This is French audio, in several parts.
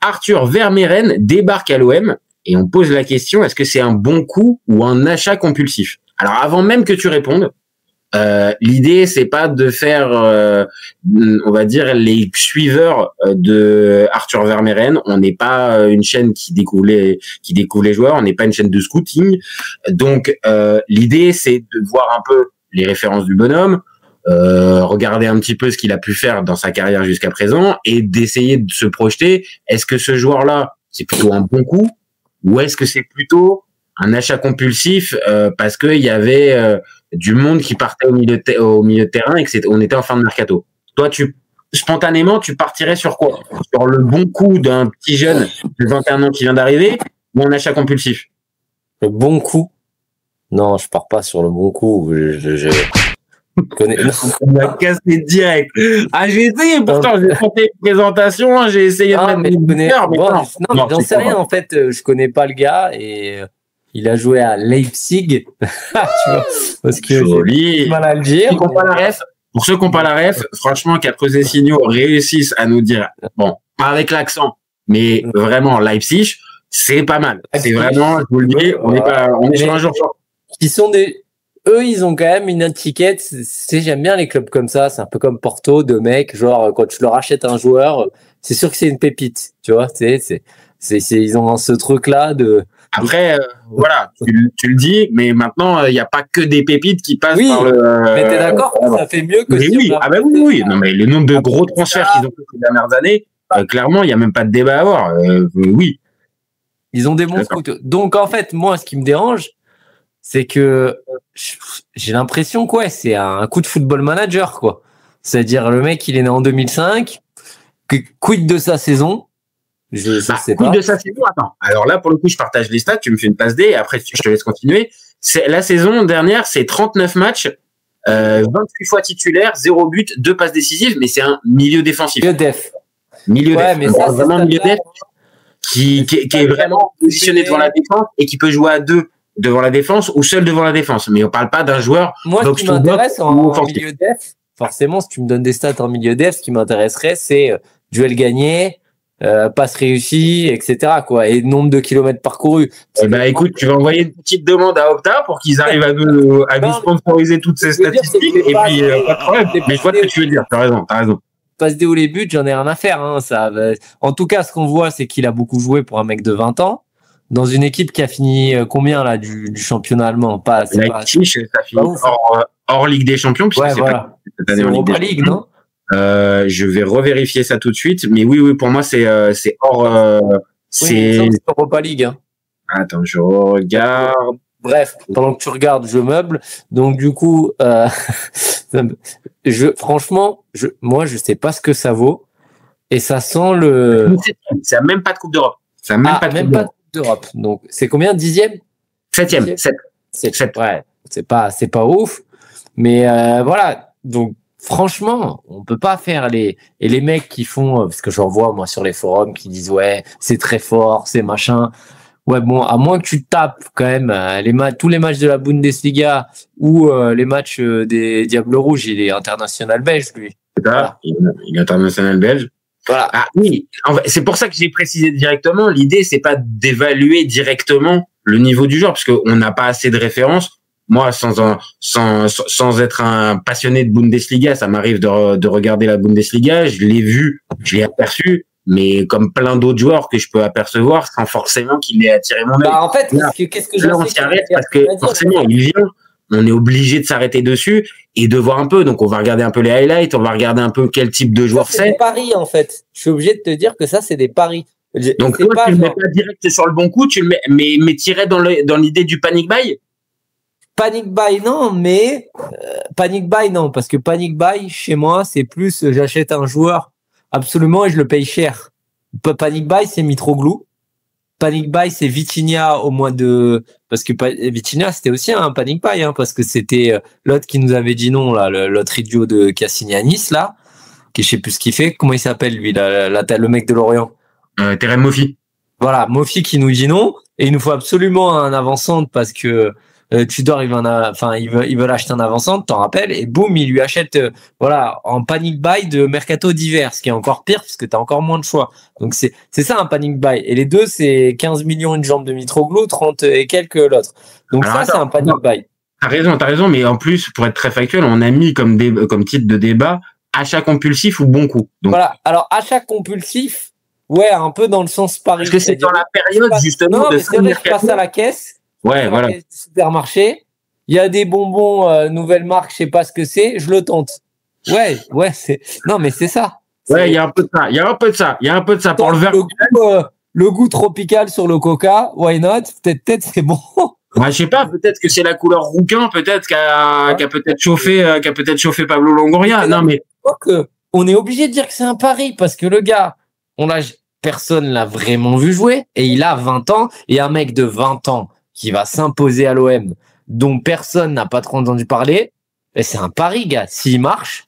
Arthur Vermeeren débarque à l'OM et on pose la question, est-ce que c'est un bon coup ou un achat compulsif? Alors avant même que tu répondes, l'idée c'est pas de faire, on va dire, les suiveurs de Arthur Vermeeren. On n'est pas une chaîne qui découvre les joueurs. On n'est pas une chaîne de scouting. Donc l'idée c'est de voir un peu les références du bonhomme, regarder un petit peu ce qu'il a pu faire dans sa carrière jusqu'à présent et d'essayer de se projeter. Est-ce que ce joueur-là c'est plutôt un bon coup ou est-ce que c'est plutôt un achat compulsif parce que il y avait du monde qui partait au milieu de terrain et que on était en fin de mercato. Toi, spontanément, tu partirais sur quoi? Sur le bon coup d'un petit jeune de 21 ans qui vient d'arriver ou un achat compulsif? Le bon coup? Non, je pars pas sur le bon coup. Je connais. On m'a cassé direct. Ah, j'ai essayé, pourtant, j'ai tenté une présentation, j'ai essayé de mettre mais j'en sais rien, en fait, je connais pas le gars et il a joué à Leipzig. Tu vois, parce que joli. Mal à le dire. Pour ceux qui n'ont pas la ref, franchement, qu'Après Signaux réussissent à nous dire, bon, pas avec l'accent, mais vraiment, Leipzig, c'est pas mal. C'est vraiment, je vous le dis, on est sur un jour fort. Eux, ils ont quand même une étiquette. J'aime bien les clubs comme ça. C'est un peu comme Porto, de mecs, genre, quand tu leur achètes un joueur, c'est sûr que c'est une pépite, tu vois. Ils ont ce truc-là de. Après, voilà, tu le dis, mais maintenant, il n'y a pas que des pépites qui passent par le. Mais t'es d'accord que ça fait mieux que. Mais oui, oui. Non, mais le nombre de gros transferts qu'ils ont fait ces dernières années, clairement, il n'y a même pas de débat à avoir. Oui. Ils ont des bons scouts. Donc, en fait, moi, ce qui me dérange, c'est que j'ai l'impression que c'est un coup de football manager, quoi. C'est-à-dire, le mec, il est né en 2005, quid de sa saison? Je sais pas. De sa saison, attends. Alors là, pour le coup, je partage les stats, tu me fais une passe D et après, je te laisse continuer. La saison dernière, c'est 39 matchs, 28 fois titulaire, 0 but, 2 passes décisives, mais c'est un milieu défensif. Milieu def. Mais ça, vraiment milieu def qui est vraiment positionné devant la défense et qui peut jouer à 2 devant la défense ou seul devant la défense. Mais on parle pas d'un joueur. Moi, ce qui m'intéresse en milieu def, forcément, si tu me donnes des stats en milieu def, ce qui m'intéresserait, c'est duel gagné, passe réussie, etc., quoi, et nombre de kilomètres parcourus. Écoute, tu vas envoyer une petite demande à Opta pour qu'ils arrivent à nous sponsoriser toutes ces statistiques et puis pas de problème. Mais je vois ce que tu veux dire. T'as raison. Passe D ou les buts, j'en ai rien à faire, hein, ça. En tout cas, ce qu'on voit, c'est qu'il a beaucoup joué pour un mec de 20 ans dans une équipe qui a fini combien là du championnat allemand? Ça finit hors Ligue des Champions puisque pas cette année en Europa League, non? Je vais revérifier ça tout de suite, mais oui, pour moi c'est hors. C'est Europa League. Hein. Attends, je regarde. Bref, pendant que tu regardes, je meuble. Donc du coup, franchement, moi je sais pas ce que ça vaut, et ça sent le. Ça n'a même pas de Coupe d'Europe. Ça n'a même pas de Coupe d'Europe. Donc c'est combien? 10e? 7e. 7. Ouais, c'est pas ouf, mais voilà. Donc franchement, on peut pas faire les mecs qui font, parce que j'en vois moi sur les forums qui disent c'est très fort, c'est machin. Ouais, bon, à moins que tu tapes quand même tous les matchs de la Bundesliga ou les matchs des Diables Rouges, il est international belge, lui. Voilà. Il est international belge. Voilà. Ah oui, c'est pour ça que j'ai précisé directement. L'idée, c'est pas d'évaluer directement le niveau du joueur, parce qu'on n'a pas assez de références. Moi, sans être un passionné de Bundesliga, ça m'arrive de regarder la Bundesliga. Je l'ai vu, je l'ai aperçu. Mais comme plein d'autres joueurs que je peux apercevoir sans forcément qu'il ait attiré mon œil. En fait, qu'est-ce que je on s'y arrête parce que forcément, il vient, on est obligé de s'arrêter dessus et de voir un peu. Donc, on va regarder un peu les highlights, on va regarder un peu quel type de joueur c'est. C'est des paris, en fait. Je suis obligé de te dire que ça, c'est des paris. Donc, toi, tu le mets pas direct sur le bon coup, tu le mets, mais tirais dans l'idée du panic buy? Panic buy, non, mais panic buy, non, parce que panic buy, chez moi, c'est plus j'achète un joueur absolument et je le paye cher. Panic buy, c'est Mitroglou. Panic buy, c'est Vitinha au mois de... Parce que Vitinha, c'était aussi un panic buy, hein, parce que c'était l'autre qui nous avait dit non, là, l'autre idiot qui a signé à Nice, là, qui je sais plus ce qu'il fait. Comment il s'appelle, lui, le mec de Lorient? Terem Moffi. Voilà, Moffi qui nous dit non. Et il nous faut absolument un avant-centre parce que Tudor, ils veulent acheter un avant-centre, t'en rappelles, et boum, ils lui achètent, en panic buy de mercato d'hiver, ce qui est encore pire parce que t'as encore moins de choix. Donc c'est ça un panic buy. Et les deux, c'est 15 millions une jambe de Mitroglou, 30 et quelques l'autre. Donc alors, c'est un panic buy. T'as raison, mais en plus, pour être très factuel, on a mis comme titre de débat achat compulsif ou bon coup. Donc, voilà. Alors, achat compulsif, ouais, un peu dans le sens pari. Parce que c'est dans la période, justement, non, mais c'est vrai, je passe à la caisse. Ouais, voilà. La caisse du supermarché. Il y a des bonbons, nouvelle marque, je sais pas ce que c'est, je le tente. Ouais, non, mais c'est ça. Ouais, il y a un peu de ça. Pour le verre. Le goût tropical sur le coca, why not? Peut-être c'est bon. Ouais, je sais pas, peut-être que c'est la couleur rouquin, peut-être qu'a peut-être chauffé Pablo Longoria. Non, mais. On est obligé de dire que c'est un pari parce que le gars, personne l'a vraiment vu jouer et il a 20 ans et un mec de 20 ans qui va s'imposer à l'OM dont personne n'a pas trop entendu parler, c'est un pari, gars. S'il marche,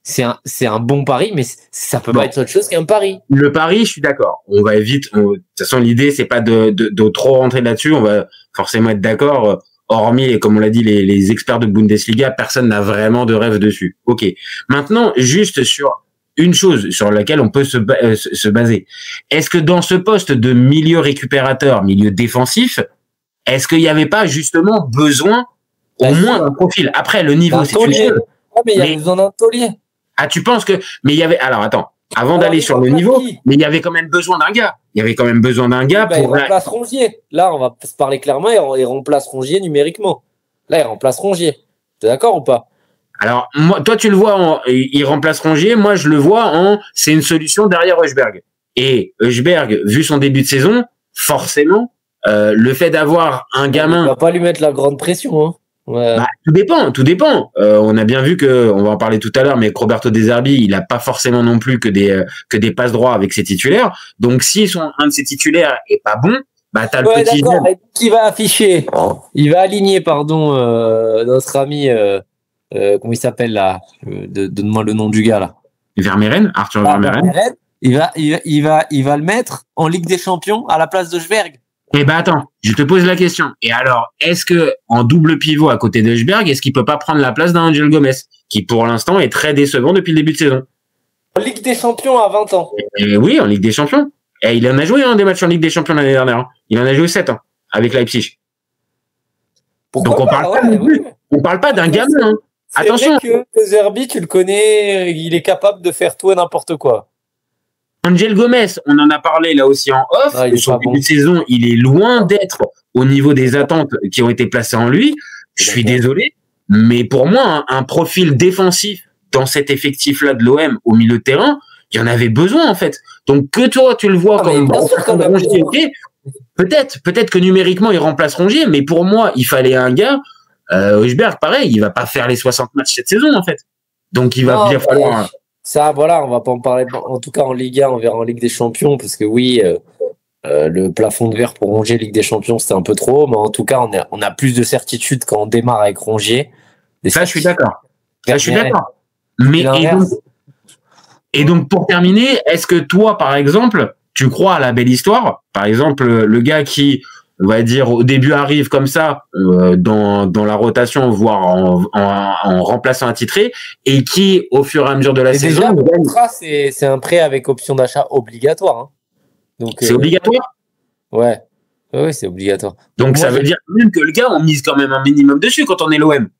c'est un bon pari, mais ça peut pas être autre chose qu'un pari. Le pari, je suis d'accord. On va vite. De toute façon, l'idée, c'est pas de trop rentrer là-dessus. On va forcément être d'accord. Hormis, comme on l'a dit, les experts de Bundesliga, personne n'a vraiment de rêve dessus. Ok. Maintenant, juste sur une chose sur laquelle on peut se baser. Est-ce que dans ce poste de milieu récupérateur, milieu défensif, est-ce qu'il n'y avait pas justement besoin au moins d'un profil? Après, le niveau, c'est une chose. Mais il y avait besoin d'un taulier. Ah, tu penses que... Mais il y avait... Alors, attends. Avant d'aller sur le niveau, mais il y avait quand même besoin d'un gars. Il remplace Rongier. Là, on va se parler clairement, il remplace Rongier numériquement. Là, il remplace Rongier. T'es d'accord ou pas? Alors, moi, toi, tu le vois il remplace Rongier. Moi, je le vois c'est une solution derrière Højbjerg. Et Højbjerg, vu son début de saison, forcément, le fait d'avoir un gamin... On va pas lui mettre la grande pression, hein. Ouais. Bah, tout dépend. On a bien vu on va en parler tout à l'heure, mais Roberto De Zerbi, il a pas forcément non plus que des passes droits avec ses titulaires. Donc, si un de ses titulaires est pas bon, bah, t'as le petit... Qui va afficher? Il va aligner, notre ami, comment il s'appelle, là? Donne-moi le nom du gars, là. Vermeeren, Arthur Vermeeren. Il va le mettre en Ligue des Champions à la place de Højbjerg. Eh ben attends, je te pose la question. Et alors, est-ce que en double pivot à côté de Højbjerg, est-ce qu'il peut pas prendre la place d'un Angel Gomez, qui pour l'instant est très décevant depuis le début de saison? En Ligue des Champions à 20 ans. Et oui, en Ligue des Champions. Et il en a joué des matchs en Ligue des Champions l'année dernière. Il en a joué 7 avec Leipzig. Donc on parle pas d'un gamin. Hein. Attention. Vrai que Zerbi, tu le connais, il est capable de faire tout et n'importe quoi. Angel Gomez, on en a parlé là aussi en off. Son début de saison, il est loin d'être au niveau des attentes qui ont été placées en lui. Je suis désolé, mais pour moi, un profil défensif dans cet effectif-là de l'OM au milieu de terrain, il y en avait besoin en fait. Donc que toi, tu le vois comme Rongier, peut-être que numériquement, il remplace Rongier, mais pour moi, il fallait un gars. Højbjerg, pareil, il va pas faire les 60 matchs cette saison en fait. Donc il va bien falloir... Ça, voilà, on va pas en parler. En tout cas, en Ligue 1, on verra en Ligue des Champions, parce que oui, le plafond de verre pour Rongier, Ligue des Champions, c'était un peu trop. Mais en tout cas, on a plus de certitude quand on démarre avec Rongier. Ça, je suis d'accord. Mais et donc, pour terminer, est-ce que toi, par exemple, tu crois à la belle histoire? Par exemple, le gars qui, on va dire, au début arrive comme ça, dans la rotation, voire en remplaçant un titré, et qui, au fur et à mesure de la saison... Déjà, le contrat, c'est un prêt avec option d'achat obligatoire. Hein. Donc, c'est obligatoire? Ouais. Oui, c'est obligatoire. Donc ça veut dire même que le gars, on mise quand même un minimum dessus quand on est l'OM.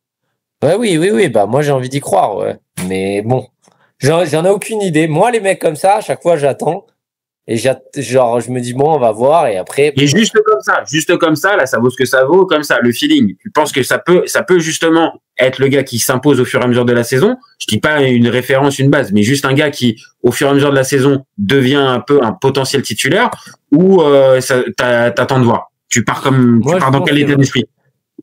Ouais, oui. Bah, moi, j'ai envie d'y croire, ouais. Mais bon, j'en ai aucune idée. Moi, les mecs comme ça, à chaque fois, j'attends. Et je me dis, bon, on va voir, et après... Et juste comme ça, là, ça vaut ce que ça vaut, comme ça, le feeling. Tu penses que ça peut justement être le gars qui s'impose au fur et à mesure de la saison? Je dis pas une référence, une base, mais juste un gars qui, au fur et à mesure de la saison, devient un peu un potentiel titulaire, ou t'attends de voir? Tu pars dans quel état d'esprit?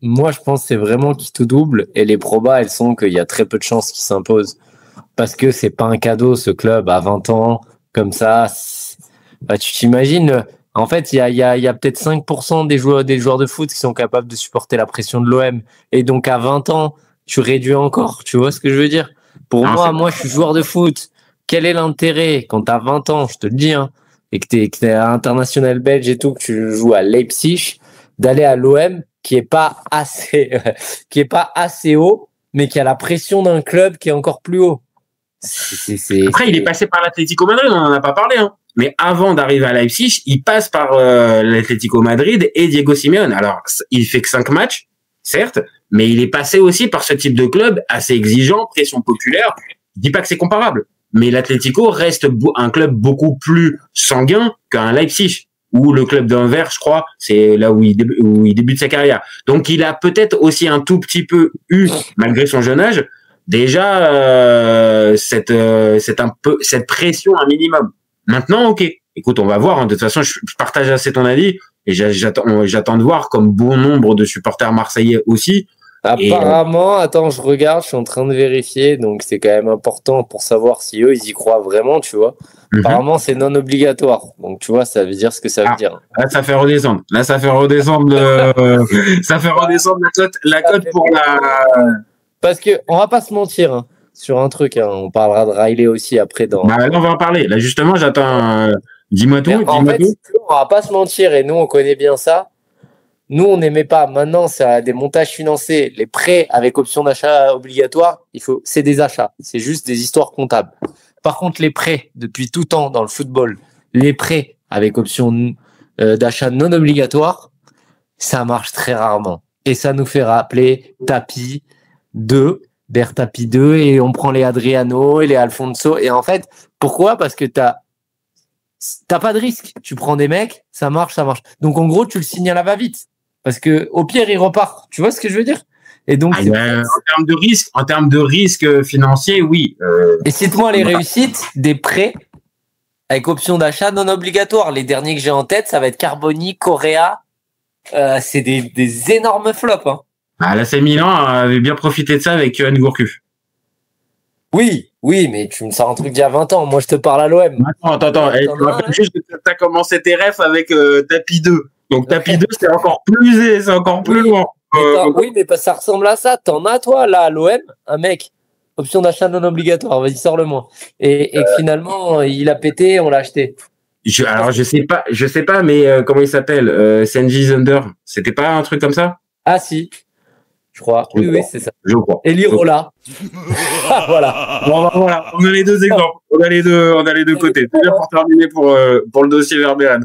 Moi, je pense que c'est vraiment qui tout double, et les probas, elles sont qu'il y a très peu de chances qu'il s'impose. Parce que c'est pas un cadeau, ce club, à 20 ans, comme ça... Bah, tu t'imagines, en fait, il y a peut-être 5% des joueurs de foot qui sont capables de supporter la pression de l'OM. Et donc, à 20 ans, tu réduis encore. Tu vois ce que je veux dire? Pour moi, je suis joueur de foot. Quel est l'intérêt quand t'as 20 ans, je te le dis, hein, et que t'es international belge et tout, que tu joues à Leipzig, d'aller à l'OM qui est pas assez, qui est pas assez haut, mais qui a la pression d'un club qui est encore plus haut. Après, il est passé par l'Atlético Madrid, on en a pas parlé, hein. Mais avant d'arriver à Leipzig, il passe par l'Atlético Madrid et Diego Simeone. Alors, il fait que 5 matchs, certes, mais il est passé aussi par ce type de club assez exigeant, pression populaire. Je dis pas que c'est comparable, mais l'Atlético reste un club beaucoup plus sanguin qu'un Leipzig, ou le club d'Anvers, je crois, c'est là où il débute sa carrière. Donc, il a peut-être aussi un tout petit peu eu, malgré son jeune âge, déjà cette pression un minimum. Maintenant, ok. Écoute, on va voir. Hein. De toute façon, je partage assez ton avis et j'attends de voir, comme bon nombre de supporters marseillais aussi. Apparemment, attends, je regarde, je suis en train de vérifier, donc c'est quand même important pour savoir si eux, ils y croient vraiment, tu vois. Apparemment, c'est non obligatoire, donc tu vois, ça veut dire ce que ça veut dire. Là, ça fait redescendre. Ça fait redescendre la cote pour la. Parce que on va pas se mentir. Hein. Sur un truc, hein. On parlera de Riley aussi après dans. Bah, là, on va en parler. Là, justement, j'attends. Dis-moi tout. En fait, on va pas se mentir et nous, on connaît bien ça. Nous, on n'aimait pas. Maintenant, c'est des montages financés. Les prêts avec option d'achat obligatoire, c'est des achats. C'est juste des histoires comptables. Par contre, les prêts, depuis tout temps dans le football, les prêts avec option d'achat non obligatoire, ça marche très rarement. Et ça nous fait rappeler Tapi 2. Bertapi 2 et on prend les Adriano et les Alfonso. Et en fait, pourquoi? Parce que t'as pas de risque. Tu prends des mecs, ça marche. Donc en gros, tu le signes à la va-vite. Parce que au pire, il repart. Tu vois ce que je veux dire? Et donc, en termes de risque financier, oui. Et cite-moi les réussites des prêts avec option d'achat non obligatoire. Les derniers que j'ai en tête, ça va être Carboni, Correa. C'est des énormes flops, hein. L'AC Milan avait bien profité de ça avec Yoann Gourcuff. Oui, mais tu me sors un truc d'il y a 20 ans. Moi, je te parle à l'OM. Attends. Tu rappelles juste que tu as commencé tes refs avec Tapi 2. Donc, Tapi 2, c'est encore plus loin. Oui, mais ça ressemble à ça. T'en as, toi, là, à l'OM, un mec, option d'achat non obligatoire. Vas-y, sors-le-moi. Et finalement, il a pété, on l'a acheté. Je sais pas, mais comment il s'appelle? Senji Zunder. C'était pas un truc comme ça? Ah, si. Je crois. Oui, c'est ça. Je crois. Et Lirola. Voilà. Bon, voilà. On a les deux exemples. On a les deux côtés. C'est bien pour terminer pour le dossier Vermeeren.